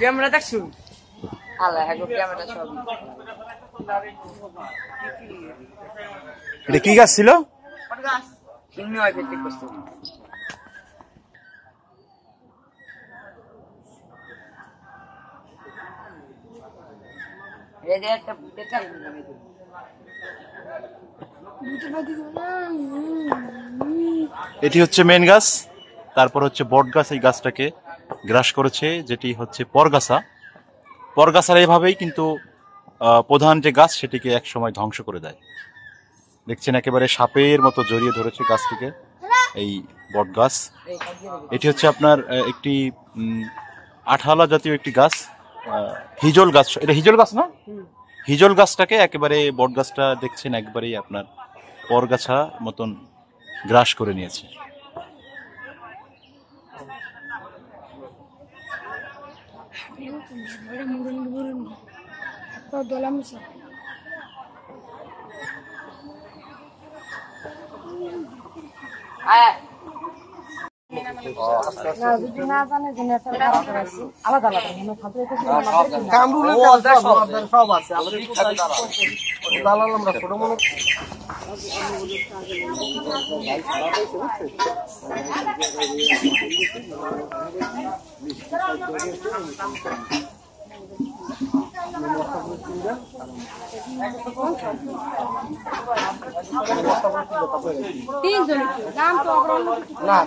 Camera দেখছু আল্লাহ হ্যাঁ camera সব এটা কি গাছ ছিল? গাছ কিন্নি হয় ভিত্তিক করতে এই যে একটা দেখা এটি হচ্ছে মেন গাছ, তারপর হচ্ছে বট গাছ এই গাছটাকে গ্রাস করেছে, যেটি হচ্ছে পরগাছা। পরগাছার এভাবেই কিন্তু প্রধান যে গাছ সেটিকে এক সময় ধ্বংস করে দেয়। দেখছেন একেবারে সাপের মতো জড়িয়ে ধরেছে গাছটিকে এই বট গাছ। এটি হচ্ছে আপনার একটি আঠালা জাতীয় একটি গাছ, হিজল গাছ। এটা হিজল গাছ না? হিজল গাছটাকে একেবারে বট গাছটা দেখছেন একবারেই আপনার পরগাছা মতন গ্রাস করে নিয়েছে। সব আছে দালাল আমরা ছোট মনে তিনজন নাম তো না